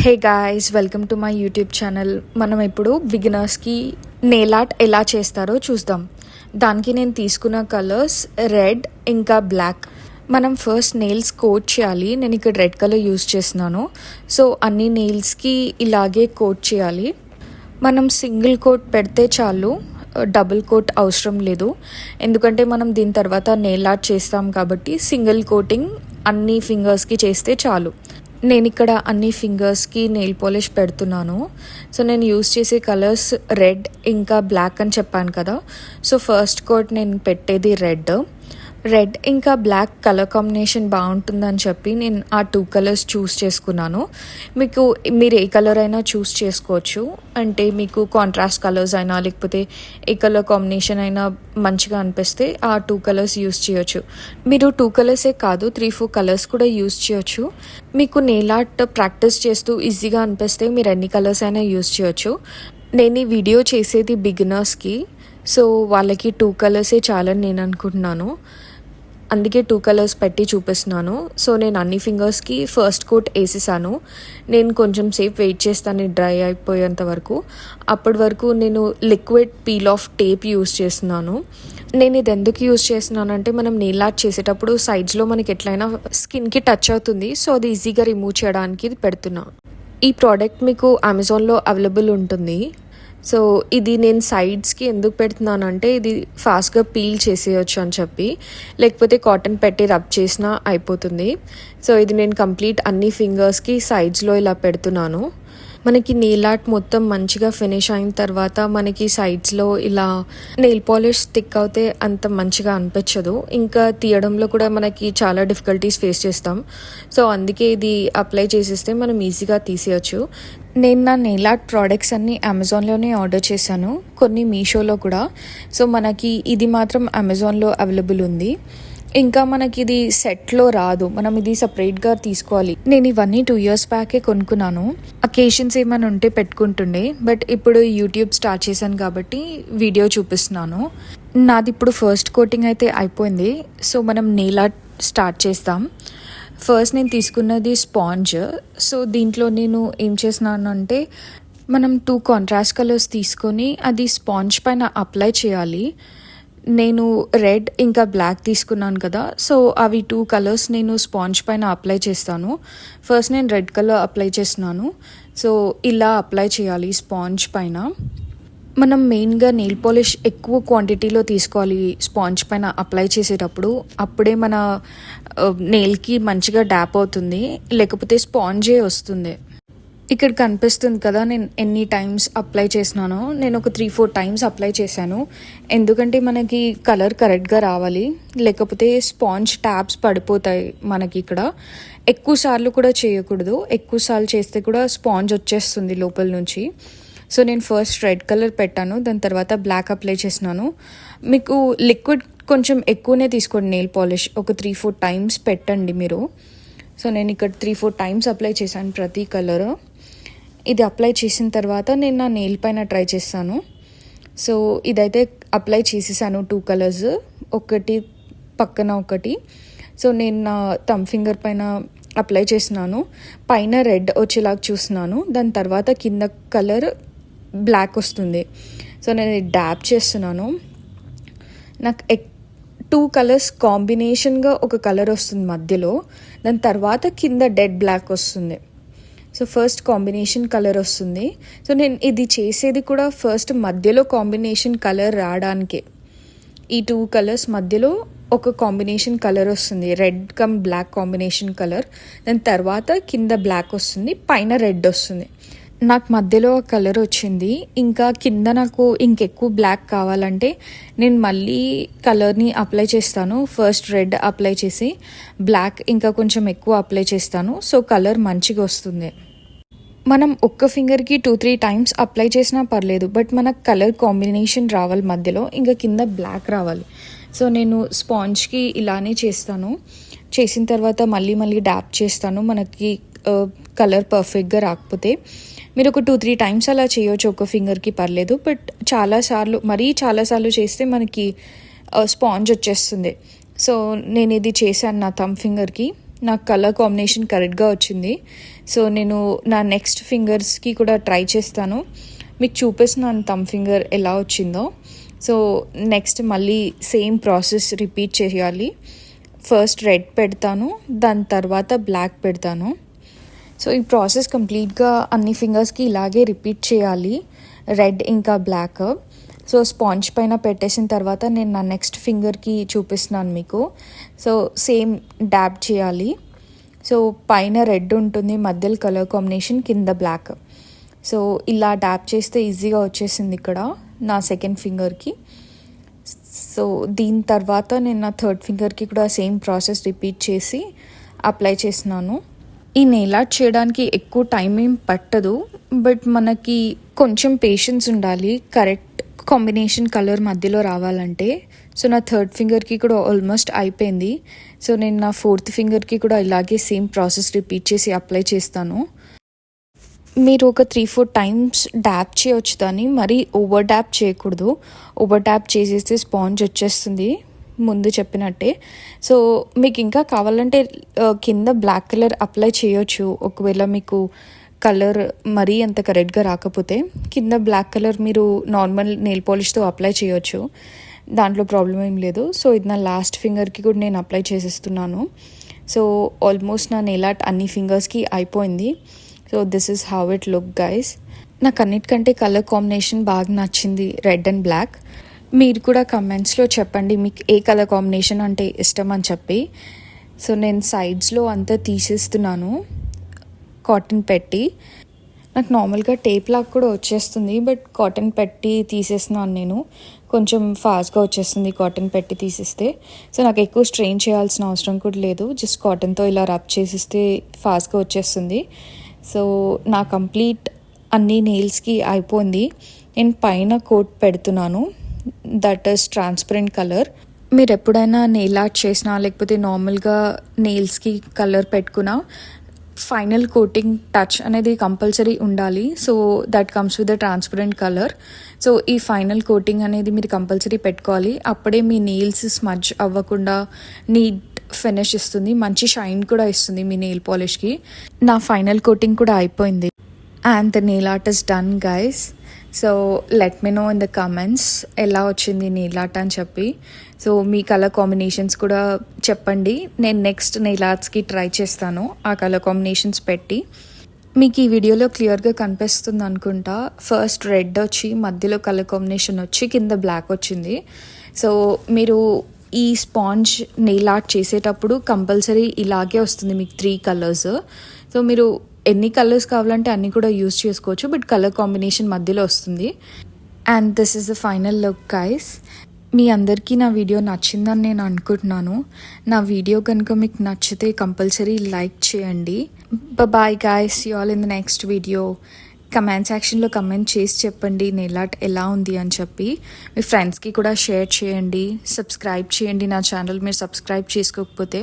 Hey guys, welcome to my YouTube channel. మనం ఇప్పుడు బిగినర్స్కి nail art ఎలా చేస్తారో చూద్దాం. దానికి నేను తీసుకున్న కలర్స్ రెడ్ ఇంకా బ్లాక్. మనం ఫస్ట్ నెయిల్స్ కోట్ చేయాలి. నేను ఇక్కడ రెడ్ కలర్ యూస్ చేస్తున్నాను. సో అన్ని నెయిల్స్కి ఇలాగే కోట్ చేయాలి. మనం సింగిల్ కోట్ పెడితే చాలు, డబుల్ కోట్ అవసరం లేదు. ఎందుకంటే మనం దీని తర్వాత నెయిల్ ఆర్ట్ చేస్తాం కాబట్టి సింగిల్ కోటింగ్ అన్ని ఫింగర్స్కి చేస్తే చాలు. నేను ఇక్కడ అన్ని ఫింగర్స్కి నెయిల్ పాలిష్ పెడుతున్నాను. సో నేను యూస్ చేసే కలర్స్ రెడ్ ఇంకా బ్లాక్ అని చెప్పాను కదా. సో ఫస్ట్ కోట్ నేను పెట్టేది రెడ్ ఇంకా బ్లాక్ కలర్ కాంబినేషన్ బాగుంటుందని చెప్పి నేను ఆ 2 కలర్స్ చూస్ చేసుకున్నాను. మీరు ఏ కలర్ అయినా చూస్ చేసుకోవచ్చు. అంటే మీకు కాంట్రాస్ట్ కలర్స్ అయినా లేకపోతే ఏ కలర్ కాంబినేషన్ అయినా మంచిగా అనిపిస్తే ఆ 2 కలర్స్ యూస్ చేయొచ్చు. మీరు 2 కలర్సే కాదు 3-4 కలర్స్ కూడా యూస్ చేయొచ్చు. మీకు నెయిల్ ఆర్ట్ ప్రాక్టీస్ చేస్తూ ఈజీగా అనిపిస్తే మీరు ఎన్ని కలర్స్ అయినా యూస్ చేయొచ్చు. నేను ఈ వీడియో చేసేది బిగినర్స్కి, సో వాళ్ళకి 2 కలర్సే చాలని నేను అనుకుంటున్నాను. అందుకే 2 కలర్స్ పెట్టి చూపిస్తున్నాను. సో నేను అన్ని ఫింగర్స్కి ఫస్ట్ కోట్ వేసేసాను. నేను కొంచెం సేపు వెయిట్ చేస్తాను డ్రై అయిపోయేంత వరకు. అప్పటి వరకు నేను liquid peel off tape use చేస్తున్నాను. నేను ఇది ఎందుకు యూస్ చేస్తున్నానంటే మనం నెయిల్ ఆర్ట్ చేసేటప్పుడు సైడ్స్లో మనకి ఎట్లయినా స్కిన్కి టచ్ అవుతుంది. సో అది ఈజీగా రిమూవ్ చేయడానికి ఇది పెడుతున్నా. ఈ ప్రోడక్ట్ మీకు అమెజాన్లో అవైలబుల్ ఉంటుంది. సో ఇది నేను సైడ్స్కి ఎందుకు పెడుతున్నానంటే ఇది ఫాస్ట్గా పీల్ చేసేయచ్చు అని చెప్పి, లేకపోతే కాటన్ పెట్టి రబ్ చేసినా అయిపోతుంది. సో ఇది నేను కంప్లీట్ అన్ని ఫింగర్స్కి సైడ్స్లో ఇలా పెడుతున్నాను. మనకి నెయిల్ ఆర్ట్ మొత్తం మంచిగా ఫినిష్ అయిన తర్వాత మనకి సైడ్స్లో ఇలా నెయిల్ పాలిష్ స్టిక్ అవుతే అంత మంచిగా అనిపించదు. ఇంకా తీయడంలో కూడా మనకి చాలా డిఫికల్టీస్ ఫేస్ చేస్తాం. సో అందుకే ఇది అప్లై చేసేస్తే మనం ఈజీగా తీసేయచ్చు. నేను నా నెయిల్ ఆర్ట్ ప్రోడక్ట్స్ అన్నీ అమెజాన్లోనే ఆర్డర్ చేశాను, కొన్ని మీషోలో కూడా. సో మనకి ఇది మాత్రం అమెజాన్లో అవైలబుల్ ఉంది. ఇంకా మనకి ఇది సెట్లో రాదు, మనం ఇది సపరేట్గా తీసుకోవాలి. నేను ఇవన్నీ 2 years బ్యాకే కొనుక్కున్నాను. అకేషన్స్ ఏమైనా ఉంటే పెట్టుకుంటుండే, బట్ ఇప్పుడు యూట్యూబ్ స్టార్ట్ చేశాను కాబట్టి వీడియో చూపిస్తున్నాను. నాది ఇప్పుడు ఫస్ట్ కోటింగ్ అయితే అయిపోయింది. సో మనం నెయిల్ ఆర్ట్ స్టార్ట్ చేస్తాం. ఫస్ట్ నేను తీసుకున్నది స్పాంజ్. సో దీంట్లో నేను ఏం చేస్తున్నాను అంటే మనం 2 కాంట్రాస్ట్ కలర్స్ తీసుకొని అది స్పాంజ్ పైన అప్లై చేయాలి. నేను రెడ్ ఇంకా బ్లాక్ తీసుకున్నాను కదా, సో అవి 2 కలర్స్ నేను స్పాంజ్ పైన అప్లై చేస్తాను. ఫస్ట్ నేను రెడ్ కలర్ అప్లై చేస్తున్నాను. సో ఇలా అప్లై చేయాలి స్పాంజ్ పైన. మనం మెయిన్గా నెయిల్ పాలిష్ ఎక్కువ క్వాంటిటీలో తీసుకోవాలి స్పాంజ్ పైన అప్లై చేసేటప్పుడు. అప్పుడే మన నెయిల్కి మంచిగా డ్యాప్ అవుతుంది, లేకపోతే స్పాంజే వస్తుంది. ఇక్కడ కనిపిస్తుంది కదా నేను ఎన్ని టైమ్స్ అప్లై చేసినానో. నేను ఒక 3-4 టైమ్స్ అప్లై చేశాను. ఎందుకంటే మనకి కలర్ కరెక్ట్గా రావాలి, లేకపోతే స్పాంజ్ ట్యాబ్స్ పడిపోతాయి మనకి. ఇక్కడ ఎక్కువ సార్లు కూడా చేయకూడదు, ఎక్కువ సార్లు చేస్తే కూడా స్పాంజ్ వచ్చేస్తుంది లోపల నుంచి. సో నేను ఫస్ట్ రెడ్ కలర్ పెట్టాను, దాని తర్వాత బ్లాక్ అప్లై చేసినాను. మీకు లిక్విడ్ కొంచెం ఎక్కువనే తీసుకోండి నెయిల్ పాలిష్, ఒక 3-4 టైమ్స్ పెట్టండి మీరు. సో నేను ఇక్కడ 3-4 టైమ్స్ అప్లై చేశాను ప్రతి కలర్. ఇది అప్లై చేసిన తర్వాత నేను నా నెయిల్ పైన ట్రై చేస్తాను. సో ఇదైతే అప్లై చేసేసాను 2 కలర్స్, ఒకటి పక్కన ఒకటి. సో నేను నా థంబ్ ఫింగర్ పైన అప్లై చేస్తున్నాను. పైన రెడ్ వచ్చేలాగా చూస్తున్నాను, దాని తర్వాత కింద కలర్ బ్లాక్ వస్తుంది. సో నేను డ్యాప్ చేస్తున్నాను. నాకు 2 కలర్స్ కాంబినేషన్గా ఒక కలర్ వస్తుంది మధ్యలో, దాని తర్వాత కింద డెడ్ బ్లాక్ వస్తుంది. సో ఫస్ట్ కాంబినేషన్ కలర్ వస్తుంది. సో నేను ఇది చేసేది కూడా ఫస్ట్ మధ్యలో కాంబినేషన్ కలర్ రావడానికే. ఈ 2 కలర్స్ మధ్యలో ఒక కాంబినేషన్ కలర్ వస్తుంది, red cum black combination colour. దాని తర్వాత కింద బ్లాక్ వస్తుంది, పైన రెడ్ వస్తుంది. నాకు మధ్యలో కలర్ వచ్చింది. ఇంకా కింద నాకు ఇంకెక్కువ బ్లాక్ కావాలంటే నేను మళ్ళీ కలర్ని అప్లై చేస్తాను. ఫస్ట్ రెడ్ అప్లై చేసి బ్లాక్ ఇంకా కొంచెం ఎక్కువ అప్లై చేస్తాను. సో కలర్ మంచిగా వస్తుంది. మనం ఒక్క ఫింగర్కి 2-3 టైమ్స్ అప్లై చేసినా పర్లేదు, బట్ మనకు కలర్ కాంబినేషన్ రావాలి మధ్యలో, ఇంకా కింద బ్లాక్ రావాలి. సో నేను స్పాంజ్కి ఇలానే చేస్తాను. చేసిన తర్వాత మళ్ళీ డ్యాప్ చేస్తాను మనకి కలర్ పర్ఫెక్ట్గా రాకపోతే. మీరు ఒక 2-3 టైమ్స్ అలా చేయొచ్చు, ఒక ఫింగర్కి పర్లేదు. బట్ చాలాసార్లు చేస్తే మనకి స్పాంజ్ వచ్చేస్తుంది. సో నేను ఇది చేశాను నా థంబ్ ఫింగర్కి. నాకు కలర్ కాంబినేషన్ కరెక్ట్గా వచ్చింది. సో నేను నా నెక్స్ట్ ఫింగర్స్కి కూడా ట్రై చేస్తాను. మీకు చూపిస్తున్నాను థంబ్ ఫింగర్ ఎలా వచ్చిందో. సో నెక్స్ట్ మళ్ళీ సేమ్ ప్రాసెస్ రిపీట్ చేయాలి. ఫస్ట్ రెడ్ పెడతాను, దాని తర్వాత బ్లాక్ పెడతాను. సో ఈ ప్రాసెస్ కంప్లీట్గా అన్ని ఫింగర్స్కి ఇలాగే రిపీట్ చేయాలి, రెడ్ ఇంకా బ్లాక్. సో స్పాంజ్ పైన పెట్టేసిన తర్వాత నేను నా నెక్స్ట్ ఫింగర్కి చూపిస్తున్నాను మీకు. సో సేమ్ డాబ్ చేయాలి. సో పైన రెడ్ ఉంటుంది, మధ్యలో కలర్ కాంబినేషన్, కింద బ్లాక్. సో ఇలా డాబ్ చేస్తే ఈజీగా వచ్చేసింది ఇక్కడ నా సెకండ్ ఫింగర్కి. సో దీని తర్వాత నేను నా థర్డ్ ఫింగర్కి కూడా సేమ్ ప్రాసెస్ రిపీట్ చేసి అప్లై చేసినాను. ఈ నెయిల్ ఆర్ట్ చేయడానికి ఎక్కువ టైం ఏం పట్టదు, బట్ మనకి కొంచెం పేషెన్స్ ఉండాలి కరెక్ట్ కాంబినేషన్ కలర్ మధ్యలో రావాలంటే. సో నా థర్డ్ ఫింగర్కి కూడా ఆల్మోస్ట్ అయిపోయింది. సో నేను నా ఫోర్త్ ఫింగర్కి కూడా ఇలాగే సేమ్ ప్రాసెస్ రిపీట్ చేసి అప్లై చేస్తాను. మీరు ఒక 3-4 టైమ్స్ డ్యాప్ చేయవచ్చు, దాన్ని మరీ ఓవర్ డ్యాప్ చేయకూడదు. ఓవర్ డ్యాప్ చేసేస్తే స్పాంజ్ వచ్చేస్తుంది ముందు చెప్పినట్టే. సో మీకు ఇంకా కావాలంటే కింద బ్లాక్ కలర్ అప్లై చేయొచ్చు. ఒకవేళ మీకు కలర్ మరీ అంత కరెక్ట్గా రాకపోతే కింద బ్లాక్ కలర్ మీరు నార్మల్ నెయిల్ పాలిష్తో అప్లై చేయొచ్చు, దాంట్లో ప్రాబ్లం ఏం లేదు. సో ఇది నా లాస్ట్ ఫింగర్కి కూడా నేను అప్లై చేసేస్తున్నాను. సో ఆల్మోస్ట్ నా నెయిల్ ఆర్ట్ అన్ని ఫింగర్స్కి అయిపోయింది. So this is how it look guys. నాకు అన్నిటికంటే కలర్ కాంబినేషన్ బాగా నచ్చింది, రెడ్ అండ్ బ్లాక్. మీరు కూడా కమెంట్స్లో చెప్పండి మీకు ఏ కలర్ కాంబినేషన్ అంటే ఇష్టం అని చెప్పి. సో నేను సైడ్స్లో అంతా తీసేస్తున్నాను కాటన్ పెట్టి. నాకు నార్మల్గా టేప్ లాగా కూడా వచ్చేస్తుంది, బట్ కాటన్ పెట్టి తీసేస్తున్నాను నేను. కొంచెం ఫాస్ట్గా వచ్చేస్తుంది కాటన్ పెట్టి తీసేస్తే. సో నాకు ఎక్కువ స్ట్రెయిన్ చేయాల్సిన అవసరం కూడా లేదు, జస్ట్ కాటన్తో ఇలా రబ్ చేసిస్తే ఫాస్ట్గా వచ్చేస్తుంది. సో నా కంప్లీట్ అన్ని నెయిల్స్కి అయిపోయింది. నేను పైన కోట్ పెడుతున్నాను, దట్ ఈస్ ట్రాన్స్పరెంట్ కలర్. మీరు ఎప్పుడైనా నెయిల్ ఆర్ట్ చేసినా లేకపోతే నార్మల్గా నెయిల్స్కి కలర్ పెట్టుకున్నా ఫైనల్ కోటింగ్ టచ్ అనేది కంపల్సరీ ఉండాలి. So that comes with the transparent colour. So ఈ ఫైనల్ కోటింగ్ అనేది మీరు కంపల్సరీ పెట్టుకోవాలి. అప్పుడే మీ నెయిల్స్ స్మడ్జ్ అవ్వకుండా నీట్ ఫినిష్ ఇస్తుంది, మంచి షైన్ కూడా ఇస్తుంది మీ నెయిల్ పాలిష్కి. నా ఫైనల్ కోటింగ్ కూడా అయిపోయింది and the nail art is done guys. So let me know in the comments ఎలా వచ్చింది నెయిల్ ఆర్ట్ అని చెప్పి. సో మీ కలర్ కాంబినేషన్స్ కూడా చెప్పండి, నేను నెక్స్ట్ నెయిల్ ఆర్ట్స్కి ట్రై చేస్తాను ఆ కలర్ కాంబినేషన్స్ పెట్టి. మీకు ఈ వీడియోలో క్లియర్గా కనిపిస్తుంది అనుకుంటా. ఫస్ట్ రెడ్ వచ్చి మధ్యలో కలర్ కాంబినేషన్ వచ్చి కింద బ్లాక్ వచ్చింది. సో మీరు ఈ స్పాంజ్ నెయిల్ ఆర్ట్ చేసేటప్పుడు కంపల్సరీ ఇలాగే వస్తుంది మీకు 3 కలర్స్. సో మీరు ఎన్ని కలర్స్ కావాలంటే అన్నీ కూడా యూస్ చేసుకోవచ్చు, బట్ కలర్ కాంబినేషన్ మధ్యలో వస్తుంది. And this is the final look guys. మీ అందరికీ నా వీడియో నచ్చిందని నేను అనుకుంటున్నాను. నా వీడియో కనుక మీకు నచ్చితే కంపల్సరీ లైక్ చేయండి. Bye guys, you all in the next video. Comment సెక్షన్లో కమెంట్ చేసి చెప్పండి నెయిల్ ఆర్ట్ ఎలా ఉంది అని చెప్పి. మీ ఫ్రెండ్స్కి కూడా షేర్ చేయండి, సబ్స్క్రైబ్ చేయండి నా ఛానల్ మీరు సబ్స్క్రైబ్ చేసుకోకపోతే.